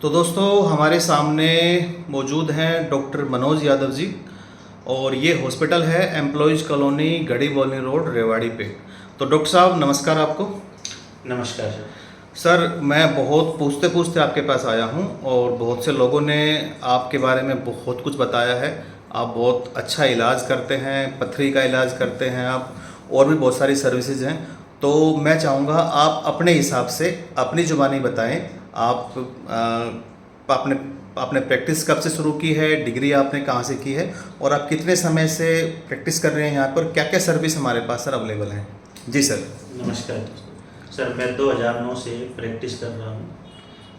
तो दोस्तों हमारे सामने मौजूद हैं डॉक्टर मनोज यादव जी और ये हॉस्पिटल है employees colony Garhi Bolni road Rewari पे। तो डॉक्टर साहब नमस्कार आपको। नमस्कार सर। सर मैं बहुत पूछते पूछते आपके पास आया हूँ और बहुत से लोगों ने आपके बारे में बहुत कुछ बताया है। आप बहुत अच्छा इलाज करते हैं, पथरी का इलाज करते हैं आप, और भी बहुत सारी सर्विसेज हैं। तो मैं चाहूँगा आप अपने हिसाब से अपनी ज़ुबानी बताएं। आप आपने आपने प्रैक्टिस कब से शुरू की है, डिग्री आपने कहाँ से की है, और आप कितने समय से प्रैक्टिस कर रहे हैं यहाँ पर, क्या क्या सर्विस हमारे पास सर अवेलेबल हैं? जी सर। नमस्कार सर, मैं 2009 से प्रैक्टिस कर रहा हूँ।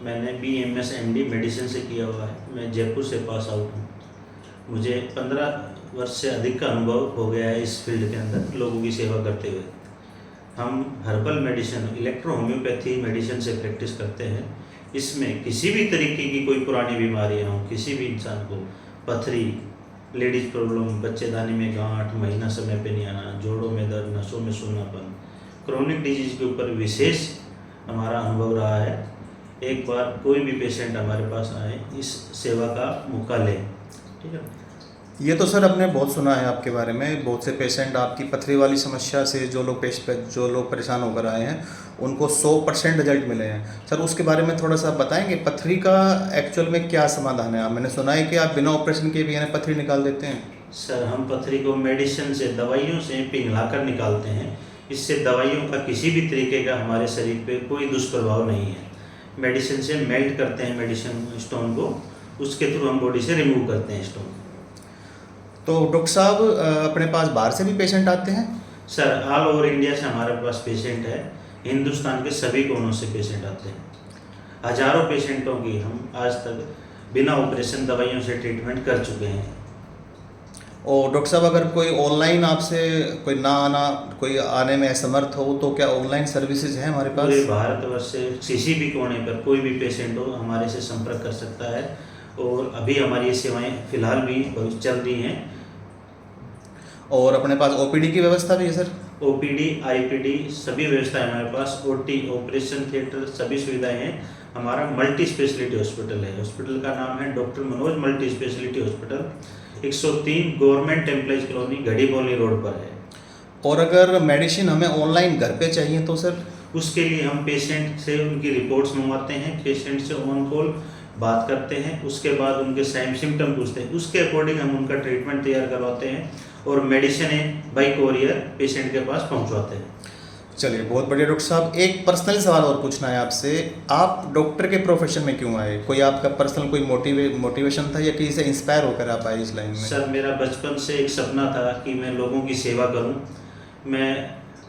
मैंने BMS MD मेडिसिन से किया हुआ है। मैं जयपुर से पास आउट हूँ। मुझे 15 वर्ष से अधिक का अनुभव हो गया है इस फील्ड के अंदर लोगों की सेवा करते हुए। हम herbal medicine, electro homeopathy medicine से प्रैक्टिस करते हैं। इसमें किसी भी तरीके की कोई पुरानी बीमारियाँ हों, किसी भी इंसान को पथरी, लेडीज प्रॉब्लम, बच्चेदानी में गांठ, महीना समय पे नहीं आना, जोड़ों में दर्द, नसों में सूनापन, क्रोनिक डिजीज के ऊपर विशेष हमारा अनुभव रहा है। एक बार कोई भी पेशेंट हमारे पास आए, इस सेवा का मौका लें। ठीक है। ये तो सर हमने बहुत सुना है आपके बारे में, बहुत से पेशेंट आपकी पथरी वाली समस्या से जो लोग परेशान होकर आए हैं उनको 100% रिजल्ट मिले हैं। सर उसके बारे में थोड़ा सा बताएंगे, पथरी का एक्चुअल में क्या समाधान है? आप, मैंने सुना है कि आप बिना ऑपरेशन के भी पथरी निकाल देते हैं। सर हम पथरी को मेडिसिन से, दवाइयों से पिघला कर निकालते हैं। इससे दवाइयों का किसी भी तरीके का हमारे शरीर पे कोई दुष्प्रभाव नहीं है। मेडिसिन से मेल्ट करते हैं मेडिसिन स्टोन को, उसके थ्रू हम बॉडी से रिमूव करते हैं स्टोन। तो डॉक्टर साहब अपने पास बाहर से भी पेशेंट आते हैं? सर ऑल ओवर इंडिया से हमारे पास पेशेंट है। हिंदुस्तान के सभी कोनों से पेशेंट आते हैं। हजारों पेशेंटों की हम आज तक बिना ऑपरेशन दवाइयों से ट्रीटमेंट कर चुके हैं। और डॉक्टर साहब अगर कोई ऑनलाइन आपसे कोई ना आना, कोई आने में असमर्थ हो, तो क्या ऑनलाइन सर्विसेज हैं हमारे पास? पूरे भारतवर्ष से किसी भी कोने पर कोई भी पेशेंट हो हमारे से संपर्क कर सकता है। और अभी हमारी ये सेवाएं फिलहाल भी चल रही हैं। और अपने पास OPD की व्यवस्था भी है सर? OPD, IPD सभी व्यवस्थाएं हमारे पास, OT, ऑपरेशन थिएटर सभी सुविधाएं हैं। हमारा मल्टी स्पेशलिटी हॉस्पिटल है। हॉस्पिटल का नाम है doctor Manoj multi speciality hospital. 103 government employees colony Garhi Bolni road पर है। और अगर मेडिसिन हमें ऑनलाइन घर पे चाहिए तो सर? उसके लिए हम पेशेंट से उनकी रिपोर्ट्स मंगवाते हैं, पेशेंट से ऑन कॉल बात करते हैं, उसके बाद उनके साइन सिम्टम पूछते हैं, उसके अकॉर्डिंग हम उनका ट्रीटमेंट तैयार करवाते हैं और मेडिसिन बाई कोरियर पेशेंट के पास पहुंचवाते हैं। चलिए बहुत बढ़िया। डॉक्टर साहब एक पर्सनल सवाल और पूछना है आपसे, आप डॉक्टर के प्रोफेशन में क्यों आए? कोई आपका पर्सनल कोई मोटिवेशन था या किसी से इंस्पायर होकर आप आए इस लाइन में? सर मेरा बचपन से एक सपना था कि मैं लोगों की सेवा करूं। मैं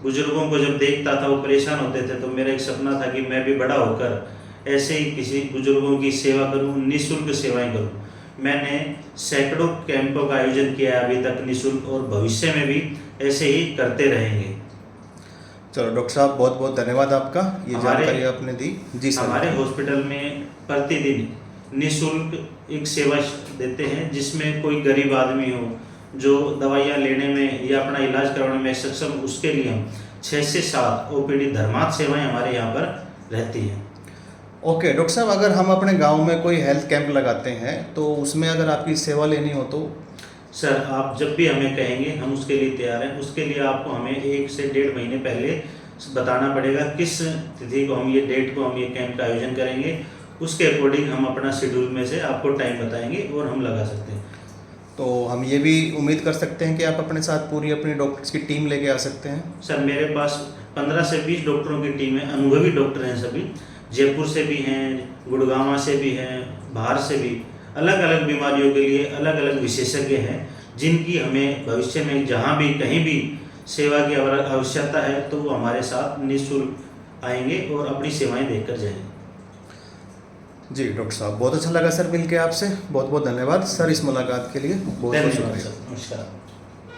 बुजुर्गों को जब देखता था वो परेशान होते थे, तो मेरा एक सपना था कि मैं भी बड़ा होकर ऐसे ही किसी बुजुर्गों की सेवा करूं, निःशुल्क सेवाएं करूं। मैंने सैकड़ों कैंपों का आयोजन किया है अभी तक निःशुल्क, और भविष्य में भी ऐसे ही करते रहेंगे। चलो डॉक्टर साहब बहुत बहुत धन्यवाद आपका, ये जानकारी आपने दी। जी सर। हमारे हॉस्पिटल में प्रतिदिन निःशुल्क एक सेवा देते हैं, जिसमें कोई गरीब आदमी हो जो दवाइयाँ लेने में या अपना इलाज करवाने में सक्षम, उसके लिए हम 6 से 7 OPD धर्मार्थ सेवाएं हमारे यहाँ पर रहती हैं। ओके डॉक्टर साहब, अगर हम अपने गांव में कोई हेल्थ कैंप लगाते हैं तो उसमें अगर आपकी सेवा लेनी हो तो? सर आप जब भी हमें कहेंगे हम उसके लिए तैयार हैं। उसके लिए आपको हमें 1 से 1.5 महीने पहले बताना पड़ेगा किस तिथि को हम ये डेट को हम ये कैंप का आयोजन करेंगे। उसके अकॉर्डिंग हम अपना शेड्यूल में से आपको टाइम बताएंगे और हम लगा सकते हैं। तो हम ये भी उम्मीद कर सकते हैं कि आप अपने साथ पूरी अपनी डॉक्टर्स की टीम लेके आ सकते हैं? सर मेरे पास 15 से 20 डॉक्टरों की टीम है। अनुभवी डॉक्टर हैं सभी, जयपुर से भी हैं, गुड़गांव से भी हैं, बाहर से भी। अलग अलग बीमारियों के लिए अलग अलग विशेषज्ञ हैं, जिनकी हमें भविष्य में जहाँ भी कहीं भी सेवा की आवश्यकता है तो वो हमारे साथ निःशुल्क आएंगे और अपनी सेवाएं देकर जाएंगे। जी डॉक्टर साहब बहुत अच्छा लगा सर मिल के आपसे, बहुत बहुत धन्यवाद सर इस मुलाकात के लिए। बहुत बहुत शुक्रिया। नमस्कार।